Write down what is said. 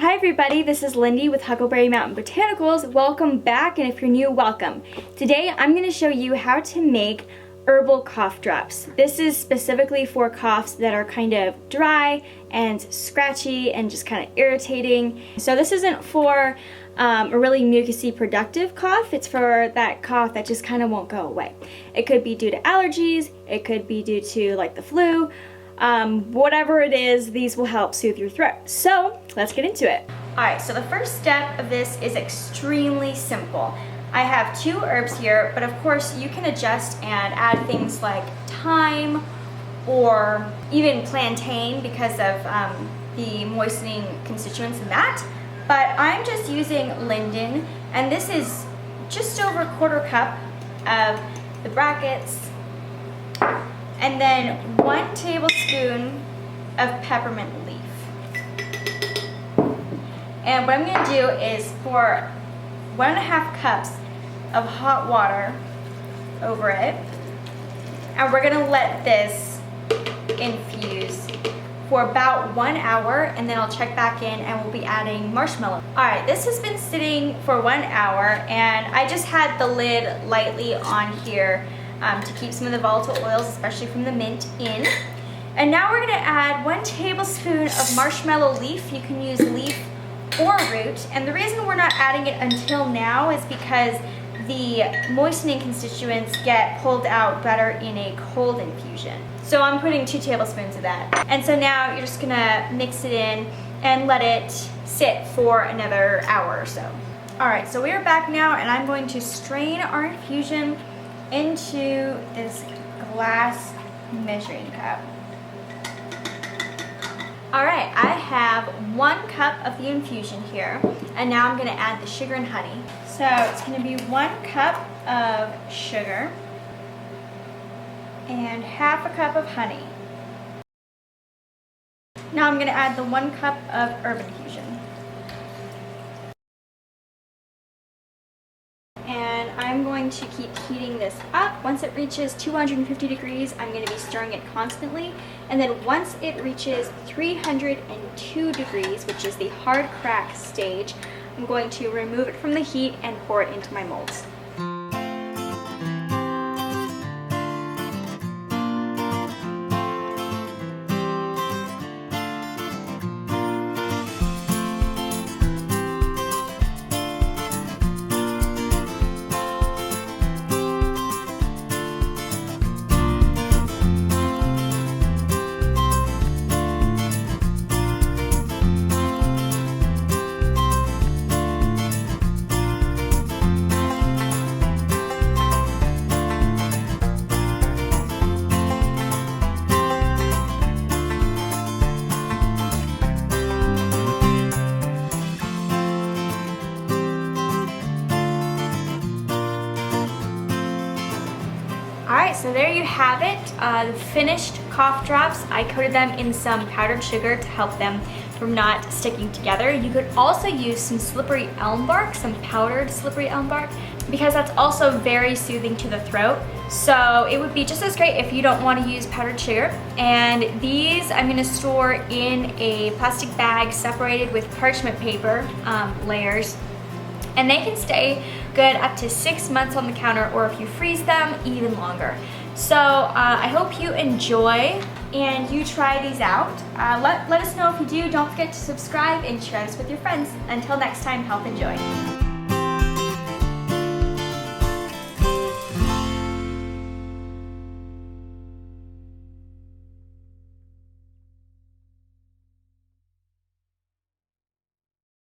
Hi everybody, this is Lindy with Huckleberry Mountain Botanicals. Welcome back, and if you're new, welcome. Today I'm going to show you how to make herbal cough drops. This is specifically for coughs that are kind of dry and scratchy and just kind of irritating. So this isn't for a really mucousy productive cough. It's for that cough that just kind of won't go away. It could be due to allergies, it could be due to like the flu. Whatever it is, these will help soothe your throat. So let's get into it. Alright, so the first step of this is extremely simple. I have 2 herbs here, but of course you can adjust and add things like thyme or even plantain because of the moistening constituents in that. But I'm just using linden, and this is just over 1/4 cup of the brackets, and then 1 tablespoon of peppermint leaf. And what I'm going to do is pour 1.5 cups of hot water over it, and we're going to let this infuse for about 1 hour, and then I'll check back in and we'll be adding marshmallow. Alright, this has been sitting for 1 hour, and I just had the lid lightly on here to keep some of the volatile oils, especially from the mint, in. And now we're going to add 1 tablespoon of marshmallow leaf. You can use leaf or root, and the reason we're not adding it until now is because the moistening constituents get pulled out better in a cold infusion. So I'm putting 2 tablespoons of that. And so now you're just going to mix it in and let it sit for another hour or so. Alright, so we are back now, and I'm going to strain our infusion into this glass measuring cup. Alright, I have 1 cup of the infusion here, and now I'm going to add the sugar and honey. So it's going to be 1 cup of sugar and 1/2 cup of honey. Now I'm going to add the 1 cup of herb infusion. And I'm going to keep heating this up. Once it reaches 250 degrees, I'm going to be stirring it constantly. And then once it reaches 302 degrees, which is the hard crack stage, I'm going to remove it from the heat and pour it into my molds. Alright, so there you have it, the finished cough drops. I coated them in some powdered sugar to help them from not sticking together. You could also use some slippery elm bark, some powdered slippery elm bark, because that's also very soothing to the throat. So it would be just as great if you don't want to use powdered sugar. And these I'm going to store in a plastic bag separated with parchment paper layers. And they can stay good up to 6 months on the counter, or if you freeze them, even longer. So I hope you enjoy and you try these out. Let us know if you do. Don't forget to subscribe and share this with your friends. Until next time, health and joy.